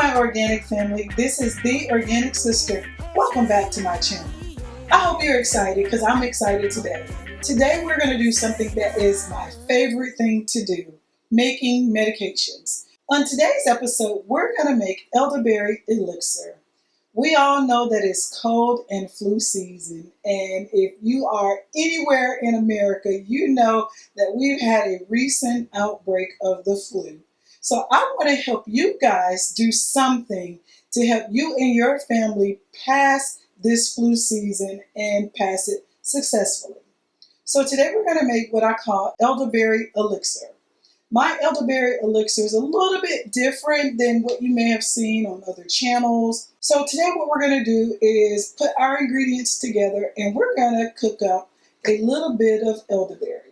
my organic family. This is the Organic Sister. Welcome back to my channel. I hope you're excited because I'm excited today. Today we're going to do something that is my favorite thing to do, making medications. On today's episode, we're going to make elderberry elixir. We all know that it's cold and flu season, and if you are anywhere in America, you know that we've had a recent outbreak of the flu. So I want to help you guys do something to help you and your family pass this flu season and pass it successfully. So today we're going to make what I call elderberry elixir. My elderberry elixir is a little bit different than what you may have seen on other channels. So today what we're going to do is put our ingredients together and we're going to cook up a little bit of elderberry.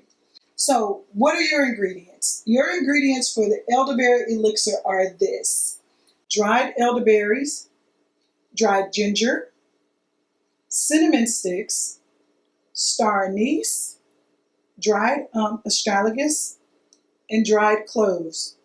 So what are your ingredients? Your ingredients for the elderberry elixir are this: dried elderberries, dried ginger, cinnamon sticks, star anise, dried astragalus, and dried cloves.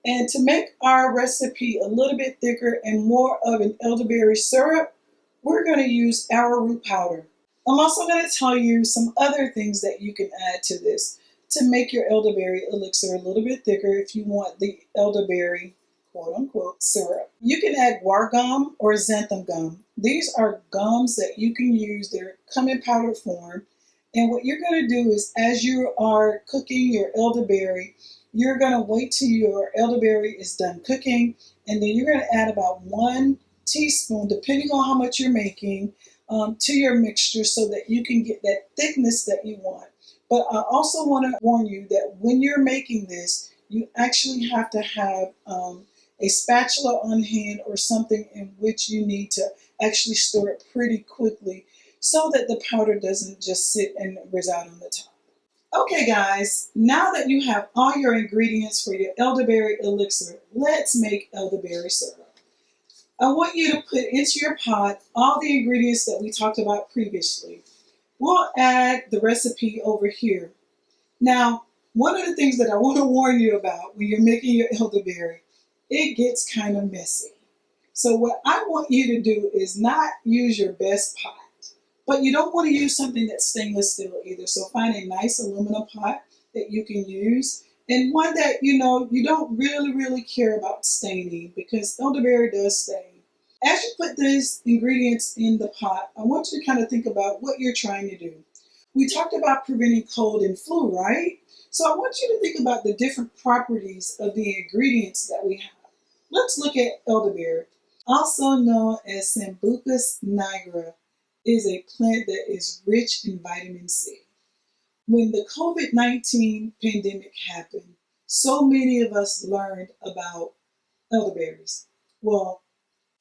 And to make our recipe a little bit thicker and more of an elderberry syrup, we're going to use arrowroot powder. I'm also going to tell you some other things that you can add to this to make your elderberry elixir a little bit thicker if you want the elderberry quote-unquote syrup. You can add guar gum or xanthan gum. These are gums that you can use. They come in powdered form. And what you're going to do is, as you are cooking your elderberry, you're going to wait till your elderberry is done cooking, and then you're going to add about 1 teaspoon, depending on how much you're making, to your mixture so that you can get that thickness that you want. But I also want to warn you that when you're making this, you actually have to have a spatula on hand or something in which you need to actually stir it pretty quickly so that the powder doesn't just sit and reside on the top. Okay guys, now that you have all your ingredients for your elderberry elixir, let's make elderberry syrup. I want you to put into your pot all the ingredients that we talked about previously. We'll add the recipe over here. Now, one of the things that I want to warn you about when you're making your elderberry, it gets kind of messy. So what I want you to do is not use your best pot, but you don't want to use something that's stainless steel either. So find a nice aluminum pot that you can use, and one that you don't really care about staining, because elderberry does stain. As you put these ingredients in the pot, I want you to kind of think about what you're trying to do. We talked about preventing cold and flu, right? So I want you to think about the different properties of the ingredients that we have. Let's look at elderberry, also known as Sambucus nigra, is a plant that is rich in vitamin C. When the COVID-19 pandemic happened, so many of us learned about elderberries. Well,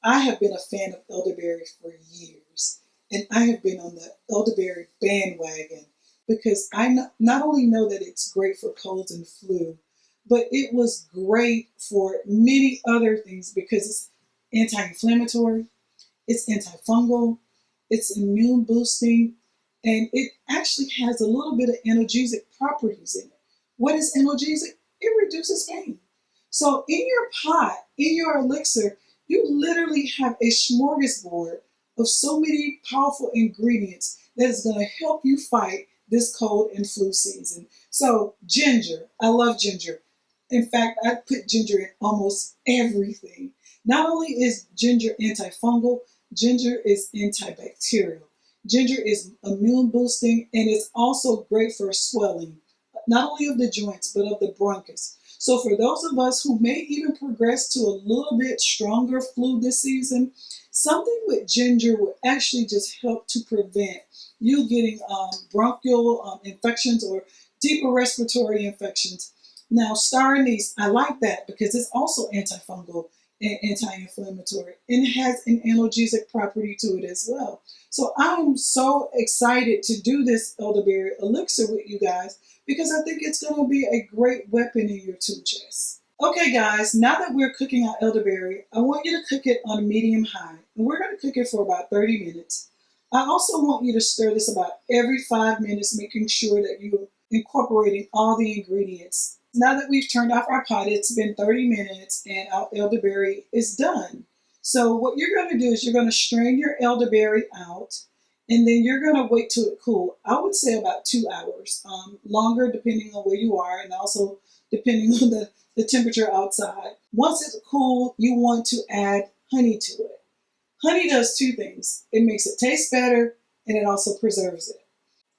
I have been a fan of elderberry for years, and I have been on the elderberry bandwagon because I not only know that it's great for colds and flu, but it was great for many other things because it's anti-inflammatory, it's antifungal, it's immune boosting, and it actually has a little bit of analgesic properties in it. What is analgesic? It reduces pain. So in your pot, in your elixir, you literally have a smorgasbord of so many powerful ingredients that is going to help you fight this cold and flu season. So ginger, I love ginger. In fact, I put ginger in almost everything. Not only is ginger antifungal, ginger is antibacterial. Ginger is immune boosting, and it's also great for swelling, not only of the joints, but of the bronchus. So for those of us who may even progress to a little bit stronger flu this season, something with ginger will actually just help to prevent you getting bronchial infections or deeper respiratory infections. Now, star anise, I like that because it's also antifungal and anti-inflammatory, and it has an analgesic property to it as well. So I'm so excited to do this elderberry elixir with you guys because I think it's going to be a great weapon in your tool chest. Okay guys, now that we're cooking our elderberry, I want you to cook it on medium high, and we're going to cook it for about 30 minutes. I also want you to stir this about every 5 minutes, making sure that you're incorporating all the ingredients Now that we've turned off our pot, it's been 30 minutes and our elderberry is done. So what you're going to do is you're going to strain your elderberry out, and then you're going to wait till it cool. I would say about 2 hours, longer depending on where you are and also depending on the temperature outside. Once it's cool, you want to add honey to it. Honey does two things. It makes it taste better and it also preserves it.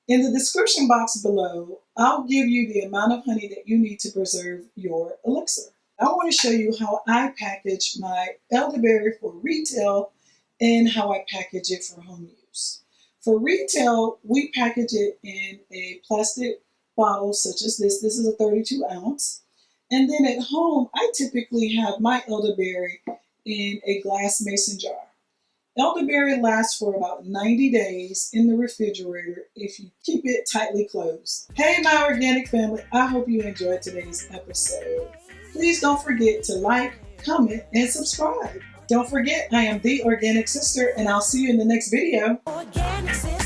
In the description box below, I'll give you the amount of honey that you need to preserve your elixir. I want to show you how I package my elderberry for retail and how I package it for home use. For retail, we package it in a plastic bottle such as this. This is a 32 ounce. And then at home, I typically have my elderberry in a glass mason jar. Elderberry lasts for about 90 days in the refrigerator if you keep it tightly closed. Hey, my organic family, I hope you enjoyed today's episode. Please don't forget to like, comment, and subscribe. Don't forget, I am the Organic Sister, and I'll see you in the next video. Organic Sister.